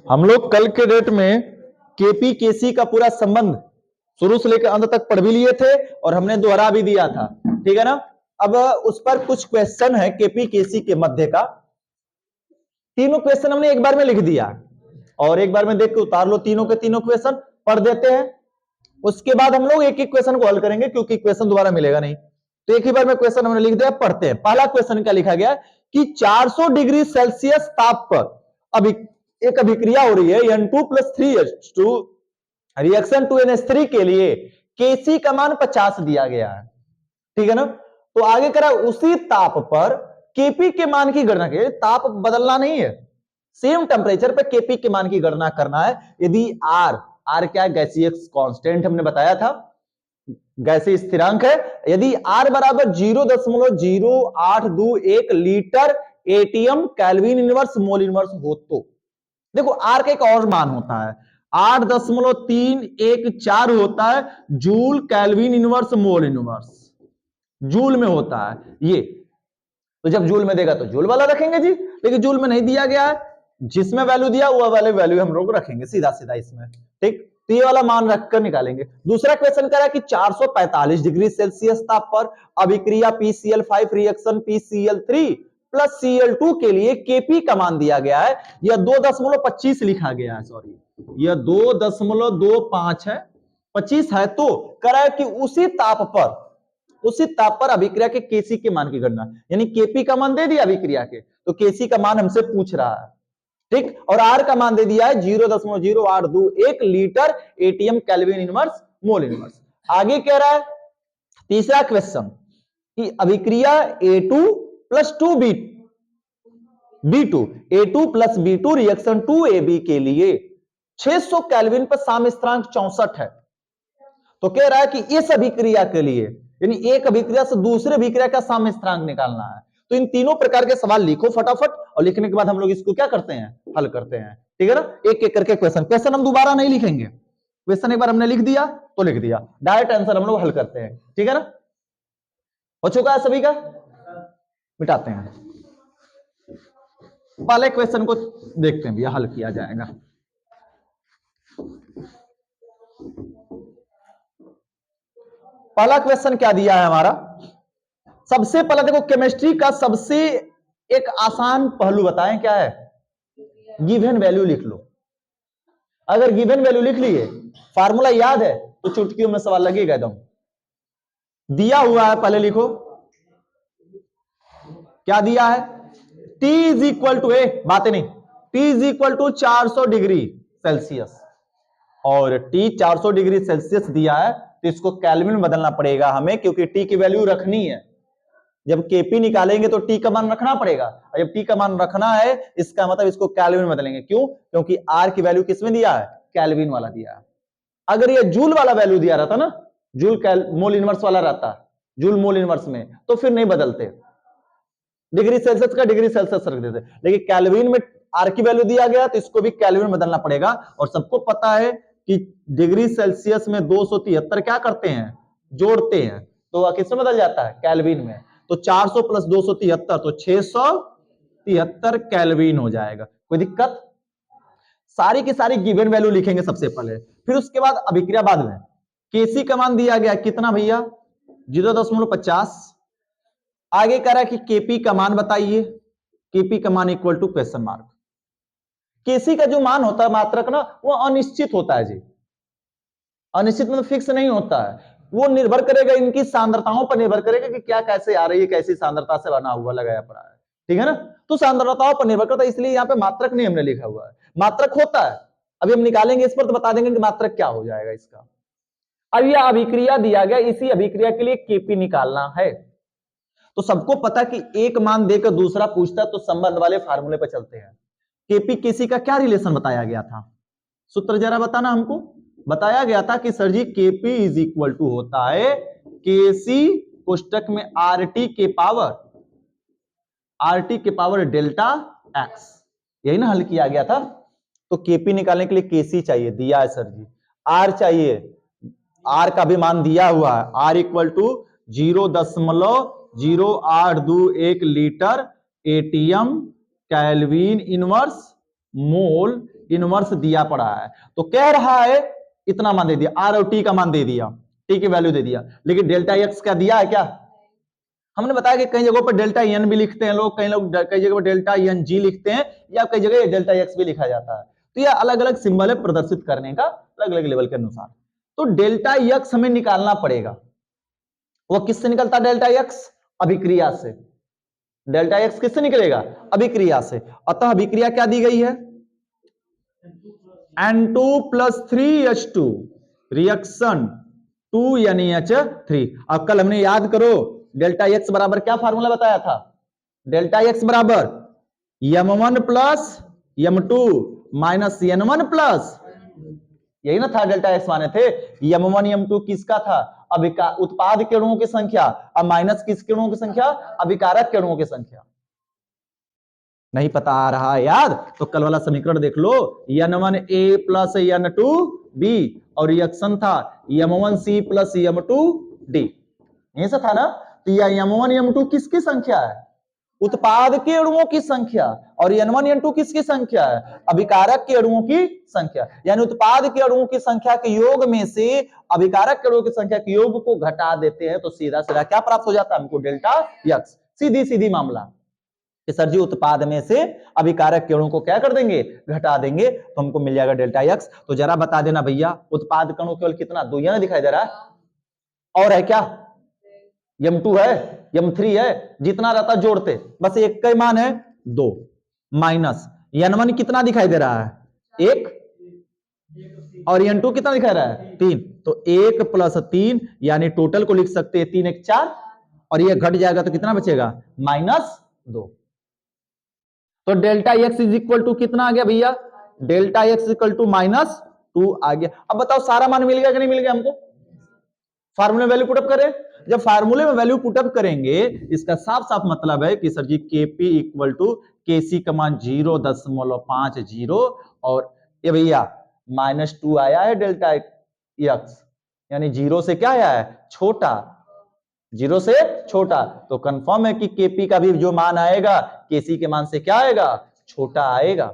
हम लोग कल के डेट में केपी केसी का पूरा संबंध शुरू से लेकर अंत तक पढ़ भी लिए थे और हमने दोहरा भी दिया था, ठीक है ना। अब उस पर कुछ क्वेश्चन है केपी केसी के मध्य का। तीनों क्वेश्चन हमने एक बार में लिख दिया और एक बार में देख के उतार लो, तीनों के तीनों क्वेश्चन पढ़ देते हैं। उसके बाद हम लोग एक एक क्वेश्चन को हल करेंगे क्योंकि क्वेश्चन दोबारा मिलेगा नहीं, तो एक ही बार में क्वेश्चन हमने लिख दिया, पढ़ते हैं। पहला क्वेश्चन क्या लिखा गया कि 400 डिग्री सेल्सियस ताप पर अभी एक अभिक्रिया हो रही है N2 + 3H2 रिएक्शन 2NH3 के लिए केसी का मान 50 दिया गया है, ठीक है ना। तो आगे करा उसी ताप पर केपी के मान की गणना के, ताप बदलना नहीं है, सेम टेम्परेचर पर केपी के मान की गणना करना है। यदि आर क्या है, गैसीय कांस्टेंट हमने बताया था, गैसीय स्थिरांक है। यदि आर बराबर 0.0821 litre ATM kelvin inverse mole inverse हो तो देखो आर का एक और मान होता है 8.314 होता है joule kelvin inverse mole inverse, joule में होता है ये। तो जब जूल में देगा तो जूल वाला रखेंगे जी, लेकिन जूल में नहीं दिया गया है, जिसमें वैल्यू दिया हुआ वाले वैल्यू हम लोग रखेंगे सीधा सीधा इसमें, ठीक। तो ये वाला मान रखकर निकालेंगे। दूसरा क्वेश्चन कह रहा है कि 445 डिग्री सेल्सियस ताप पर अभिक्रिया PCl5 रिएक्शन PCl3 + Cl2 के लिए केपी का मान दिया गया है। यह 2.25 लिखा गया है, सॉरी यह 2.25 है, 25 है। तो कह रहा है कि उसी ताप पर अभिक्रिया के केसी के मान की गणना, यानी केपी का मान दे दिया अभिक्रिया के, तो केसी का मान हमसे पूछ रहा है, ठीक। और आर का मान दे दिया है 0.0821 litre ATM kelvin inverse mole inverse. आगे कह रहा है तीसरा क्वेश्चन कि अभिक्रिया A2 + 2B2 A2 + B2 reaction 2AB के लिए 600 केल्विन पर साम्यस्थिरांक 64 है। तो कह रहा है कि इस अभिक्रिया के लिए, यानी एक अभिक्रिया से दूसरे अभिक्रिया का साम्यस्थिरांक निकालना है। तो इन तीनों प्रकार के सवाल लिखो फटाफट, और लिखने के बाद हम लोग इसको क्या करते हैं, हल करते हैं, ठीक है ना। एक एक करके क्वेश्चन हम दोबारा नहीं लिखेंगे, क्वेश्चन एक बार हमने लिख दिया तो लिख दिया, डायरेक्ट आंसर हम लोग हल करते हैं, ठीक है ना। हो चुका है सभी का, मिटाते हैं। पहले क्वेश्चन को देखते हैं भैया, हल किया जाएगा। पहला क्वेश्चन क्या दिया है हमारा, सबसे पहले देखो केमिस्ट्री का सबसे एक आसान पहलू बताएं क्या है, गिवन वैल्यू लिख लो। अगर गिवन वैल्यू लिख लिए, फार्मूला याद है तो चुटकियों में सवाल लगेगा एकदम। दिया हुआ है, पहले लिखो क्या दिया है, T = बातें नहीं, T = 400 डिग्री सेल्सियस, और T 400 डिग्री सेल्सियस दिया है तो इसको केल्विन में बदलना पड़ेगा हमें, क्योंकि T की वैल्यू रखनी है। जब केपी निकालेंगे तो T का मान रखना पड़ेगा, और जब T का मान रखना है इसका मतलब इसको केल्विन में बदलेंगे। क्यों, क्योंकि R की वैल्यू किसमें दिया है, केल्विन वाला दिया है। अगर ये जूल वाला वैल्यू दिया रहता ना, जूल मोल इनवर्स वाला रहता, जूल मोल इनवर्स में, तो फिर नहीं बदलते, डिग्री सेल्सियस का डिग्री सेल्सियस रख देते। लेकिन केल्विन में आर की वैल्यू दिया गया तो इसको भी केल्विन में बदलना पड़ेगा। और सबको पता है कि डिग्री सेल्सियस में 273 क्या करते हैं, जोड़ते हैं, तो किसमें बदल जाता है, केल्विन में। तो 400 + 273 तो 673 केल्विन हो जाएगा। कोई दिक्कत, सारी की सारी गिवन वैल्यू लिखेंगे सबसे पहले, फिर उसके बाद अभिक्रिया बाद में। केसी का मान दिया गया कितना भैया, 0.50। आगे कह रहा है कि केपी का मान बताइए, केपी का मान इक्वल टू क्वेश्चन मार्क। केसी का जो मान होता है मात्रक ना, वो अनिश्चित होता है जी, अनिश्चित मतलब फिक्स नहीं होता है, वो निर्भर करेगा इनकी सांद्रताओं पर निर्भर करेगा कि क्या कैसे आ रही है, कैसी सांद्रता से बना हुआ लगाया पड़ा है, ठीक है ना। तो सांद्रताओं पर निर्भर करता है, इसलिए यहाँ पे मात्रक नहीं हमने लिखा हुआ है, मात्रक होता है। अभी हम निकालेंगे इस पर तो बता देंगे कि मात्रक क्या हो जाएगा इसका। अब यह अभिक्रिया दिया गया, इसी अभिक्रिया के लिए केपी निकालना है। तो सबको पता कि एक मान देकर दूसरा पूछता है तो संबंध वाले फार्मूले पर चलते हैं। केपी केसी का क्या रिलेशन बताया गया था, सूत्र जरा बताना हमको। बताया गया था कि सर जी केपी = होता है केसी कोष्टक में RT के पावर डेल्टा एक्स, यही ना हल किया गया था। तो केपी निकालने के लिए केसी चाहिए, दिया है सर जी। आर चाहिए, आर का भी मान दिया हुआ है, R = 0.0821 litre ATM kelvin inverse mole inverse दिया पड़ा है, तो कह रहा है इतना मान दे दिया, आर और टी का मान दे दिया, टी की वैल्यू दे दिया, लेकिन डेल्टा एक्स क्या दिया है? क्या हमने बताया कि कई जगहों पर डेल्टा एन भी लिखते हैं लोग, कई जगह पर डेल्टा एन जी लिखते हैं, या कई जगह डेल्टा एक्स भी लिखा जाता है। तो यह अलग अलग सिंबल है प्रदर्शित करने का अलग अलग लेवल के अनुसार। तो डेल्टा एक्स हमें निकालना पड़ेगा। वो किससे निकलता है डेल्टा एक्स? अभिक्रिया से। डेल्टा एक्स किससे निकलेगा? अभिक्रिया से। अतः अभिक्रिया क्या दी गई है? N2 plus 3H2 reaction 2NH3। अब कल हमने याद करो डेल्टा एक्स बराबर क्या फार्मूला बताया था? डेल्टा एक्स बराबर M1 plus M2 minus N1 plus, यही ना था डेल्टा एक्स माने थे। M1 M2 किसका था? उत्पाद के अणुओं की संख्या, अब माइनस किसके अणुओं की संख्या? अभिकारक के अणुओं की संख्या। नहीं पता आ रहा है याद? तो कल वाला समीकरण देख लो, N1A प्लस N2B और रिएक्शन था M1C प्लस M2D, यही से था ना? तो यह M1 M2 किसकी संख्या है? उत्पाद के अणुओं की संख्या, और N1 N2 किसकी संख्या है? अभिकारक के अणुओं की संख्या। यानी उत्पाद के अणुओं की संख्या के योग में से अभिकारक के अणुओं की संख्या के योग को घटा देते हैं, तो सीधा सीधा क्या प्राप्त हो जाता है हमको? Delta x. सीधी सीधी मामला कि सर जी उत्पाद में से अभिकारक के अणु को क्या कर देंगे? घटा देंगे, तो हमको मिल जाएगा डेल्टा एक्स। तो जरा बता देना भैया, उत्पाद का अणु केवल कितना? 2 यहाँ दिखाई दे रहा है, और है क्या? M2 है, M3 है, जितना रहता जोड़ते, बस एक का मान है 2, माइनस N1 कितना दिखाई दे रहा है? 1, और N2 कितना दिखा रहा है? 3। तो 1 प्लस 3 यानी टोटल को लिख सकते हैं 3 1 4, और ये घट जाएगा तो कितना बचेगा? -2। तो delta x is equal to कितना आ गया भैया? डेल्टा एक्स इक्वल टू -2 आ गया। अब बताओ सारा मान मिल गया कि नहीं मिल गया हमको? फार्मूले में वैल्यू पुटअप करें। जब फार्मूले में वैल्यू पुटअप करेंगे, इसका साफ साफ मतलब है कि sir ji Kp equal to Kc का मान 0.50, और ये भैया -2 आया है डेल्टा एक्स, यानी 0 से क्या आया है? छोटा, 0 से छोटा। तो कंफर्म है कि Kp का भी जो मान आएगा Kc के मान से क्या आएगा? छोटा आएगा।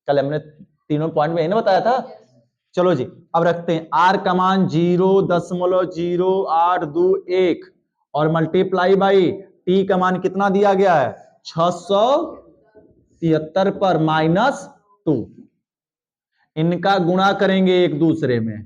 कल हमने तीनों पॉइंट में यही बताया था। चलो जी, अब रखते हैं R का मान 0.0821 और मल्टीप्लाई बाई T का मान कितना दिया गया है? 673 पर -2। इनका गुणा करेंगे एक दूसरे में,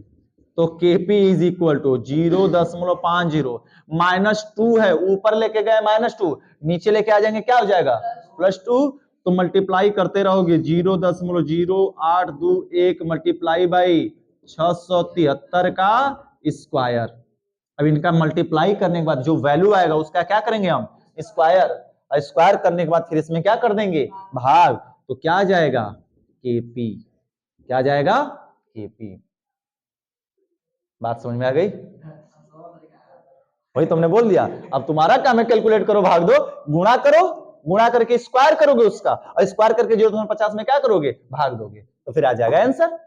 तो Kp इज इक्वल टू 0.50, -2 है, ऊपर लेके गए -2, नीचे लेके आ जाएंगे क्या हो जाएगा? +2। तो मल्टीप्लाई करते रहोगे, 0.0821 मल्टीप्लाई बाई 673 का स्क्वायर। अब इनका मल्टीप्लाई करने के बाद जो वैल्यू आएगा उसका क्या करेंगे हम? स्क्वायर। स्क्वायर करने के बाद फिर इसमें क्या कर देंगे? भाग। तो क्या आ जाएगा? Kp। क्या जाएगा? Kp। बात समझ में आ गई? वही तुमने बोल दिया। अब तुम्हारा काम है कैलकुलेट करो, भाग दो, गुणा करो, गुणा करके स्क्वायर करोगे उसका, और स्क्वायर करके 0.50 में क्या करोगे? भाग दोगे, तो फिर आ जाएगा आंसर।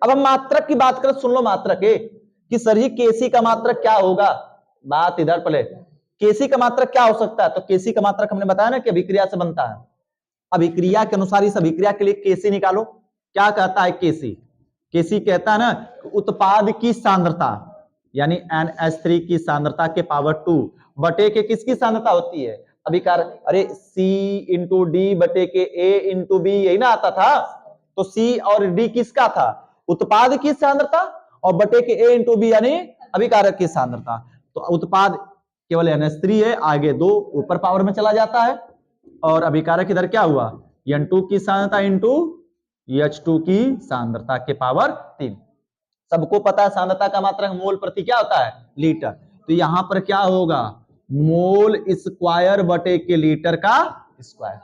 अब हम मात्रक की बात करें, सुन लो मात्रक कि सर जी Kc का मात्रक क्या होगा? बात इधर पहले, Kc का मात्रक क्या हो सकता है? तो Kc का मात्रक हमने बताया ना कि अभिक्रिया से बनता है। अभिक्रिया के अनुसार इस अभिक्रिया के लिए Kc निकालो। क्या कहता है Kc? Kc कहता है ना उत्पाद की सांद्रता, यानी NH3 की सांद्रता के पावर 2 बटे के किसकी सांद्रता होती है? अभिकार, अरे C इंटू डी बटे के A इंटू बी, यही ना आता था? तो C और D किसका था? उत्पाद की सांद्रता, और बटे के A इंटू बी यानी अभिकारक की सांद्रता। तो उत्पाद केवल NH3 है, आगे 2 ऊपर पावर में चला जाता है, और अभिकारक इधर क्या हुआ? N2 की सांद्रता इंटू H2 की सांद्रता के पावर 3। सबको पता है सांद्रता का मात्रक मोल प्रति क्या होता है? लीटर। तो यहां पर क्या होगा? मोल स्क्वायर बटे के लीटर का स्क्वायर।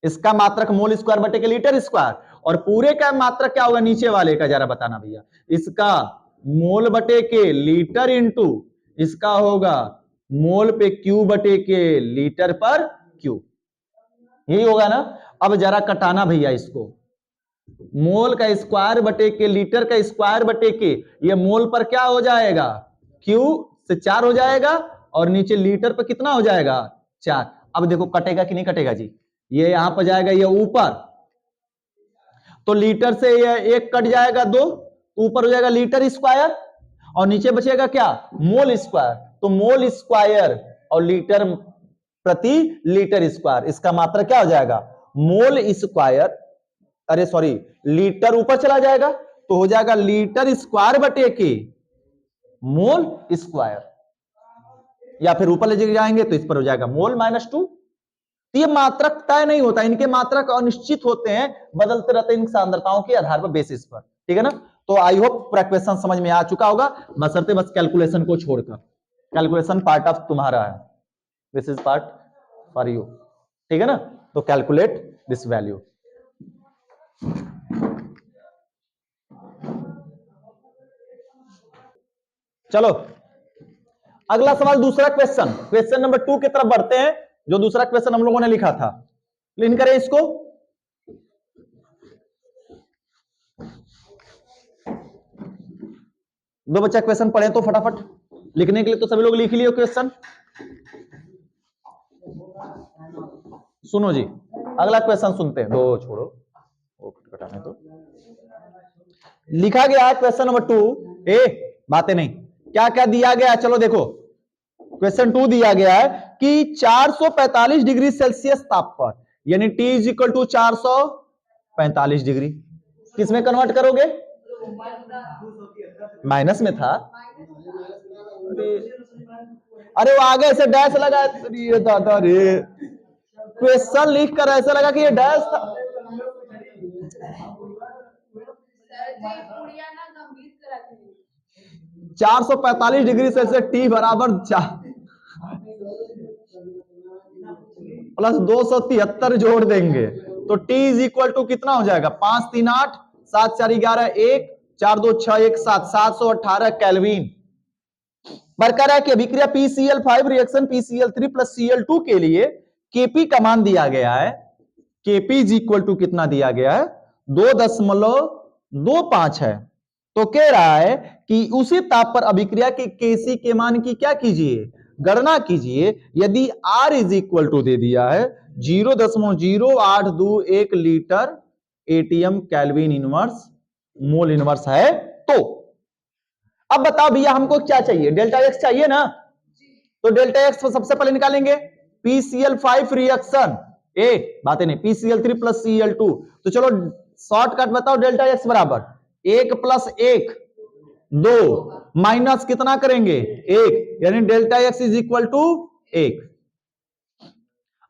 इसका मात्रक मोल स्क्वायर बटे के लीटर स्क्वायर, और पूरे का मात्रक क्या होगा? नीचे वाले का जरा बताना भैया। इसका मोल बटे के लीटर इंटू इसका होगा मोल पे क्यू बटे के लीटर पर क्यू, यही होगा ना? अब जरा कटाना भैया इसको, मोल का स्क्वायर बटे के लीटर का स्क्वायर बटे के, ये मोल पर क्या हो जाएगा? क्यू से 4 हो जाएगा, और नीचे लीटर पर कितना हो जाएगा? 4। अब देखो कटेगा कि नहीं कटेगा जी? ये यहां पर जाएगा, ये ऊपर, तो लीटर से ये एक कट जाएगा 2, ऊपर हो जाएगा लीटर स्क्वायर और नीचे बचेगा क्या, मोल स्क्वायर। तो मोल स्क्वायर और लीटर प्रति लीटर स्क्वायर, इसका मात्रा क्या हो जाएगा, मोल स्क्वायर, अरे सॉरी, लीटर ऊपर चला जाएगा तो हो जाएगा लीटर स्क्वायर बटे के मोल स्क्वायर, या फिर ऊपर ले जाएंगे तो इस पर हो जाएगा मोल -2। तो ये मात्रक तय नहीं होता, इनके मात्रक अनिश्चित होते हैं, बदलते रहते हैं इन सांद्रताओं के आधार पर, बेसिस पर, ठीक है ना। तो आई होप पूरा क्वेश्चन समझ में आ चुका होगा, बशर्ते बस कैलकुलेशन को छोड़कर। कैलकुलेशन पार्ट ऑफ तुम्हारा है, this is part for you, ठीक है ना। तो कैलकुलेट दिस वैल्यू। चलो अगला सवाल, दूसरा क्वेश्चन, क्वेश्चन नंबर 2 की तरफ बढ़ते हैं, जो दूसरा क्वेश्चन हम लोगों ने लिखा था। क्लीन करें इसको। दो बच्चा क्वेश्चन पढ़े तो फटाफट, लिखने के लिए तो सभी लोग लिख लियो क्वेश्चन। सुनो जी, अगला क्वेश्चन सुनते हैं, दो छोड़ो, वो कटाने तो। लिखा गया है क्वेश्चन नंबर 2, बातें नहीं, क्या क्या दिया गया है, चलो देखो। क्वेश्चन 2 दिया गया है कि 445 डिग्री सेल्सियस ताप पर, यानी T is equal to 445 degree, किसमें कन्वर्ट करोगे, माइनस में था, अरे वो आगे ऐसे डैश लगा, ये दादा रे, क्वेश्चन लिख कर ऐसा लगा कि ये डैश था। 445 डिग्री सेल्सियस T बराबर प्लस 273 जोड़ देंगे तो T इज इक्वल टू कितना हो जाएगा, 5 3 8 7 4 11 1 4 2 6 1 7 718 केल्विन। बरकरार है कि अभिक्रिया PCl5 reaction PCl3 plus Cl2 के लिए Kp का मान दिया गया है, Kp इज इक्वल टू कितना दिया गया है, 2.25 है। तो कह रहा है कि उसी ताप पर अभिक्रिया के Kc के मान की क्या कीजिए, गणना कीजिए। यदि R इज इक्वल टू दे दिया है 0.0821 litre ATM kelvin inverse mole inverse है, तो अब बताओ भैया हमको क्या चाहिए, डेल्टा एक्स चाहिए ना, तो डेल्टा एक्स सबसे पहले निकालेंगे, PCl5 रिएक्शन बातें नहीं, PCl3 प्लस Cl2, तो चलो शॉर्टकट बताओ, डेल्टा एक्स बराबर 1 + 1 2 माइनस कितना करेंगे 1, यानी delta x is equal to 1।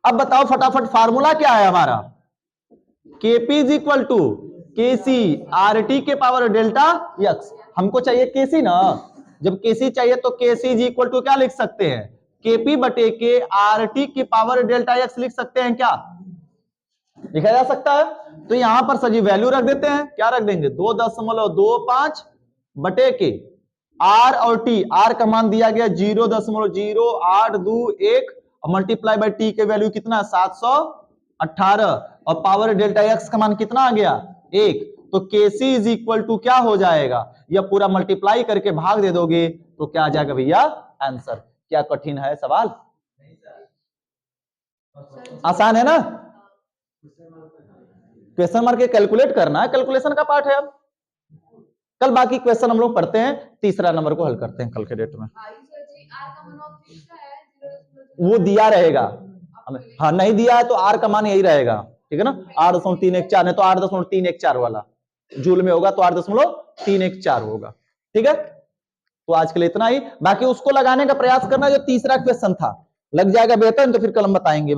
अब बताओ फटाफट फार्मूला क्या है हमारा, Kp is equal to Kc RT के पावर डेल्टा एक्स, हमको चाहिए Kc ना, जब Kc चाहिए तो Kc इज इक्वल टू क्या लिख सकते हैं, Kp बटे के RT के पावर डेल्टा एक्स लिख सकते हैं, क्या लिखा जा सकता है। तो यहां पर सजी वैल्यू रख देते हैं, क्या रख देंगे 2.25 बटे के R और T, R का मान दिया गया 0.0821 और मल्टीप्लाई बाय T के वैल्यू कितना 718 और पावर डेल्टा एक्स का मान कितना आ गया 1, तो Kc इज इक्वल टू क्या हो जाएगा, या पूरा मल्टीप्लाई करके भाग दे दोगे तो क्या आ जाएगा भैया आंसर। क्या कठिन है सवाल, आसान है ना, क्वेश्चन मार्क के कैलकुलेट करना है, कैलकुलेशन का पार्ट है। अब कल बाकी क्वेश्चन हम लोग पढ़ते हैं, तीसरा नंबर को हल करते हैं कल के डेट में, वो दिया रहेगा, हाँ नहीं दिया है तो R का मान यही रहेगा, ठीक है ना, 8.314 नहीं तो 8.314 वाला जूल में होगा तो 8.314 होगा, ठीक है। तो आज के लिए इतना ही, बाकी उसको लगाने का प्रयास करना जो तीसरा क्वेश्चन था, लग जाएगा बेहतर तो फिर कल हम बताएंगे।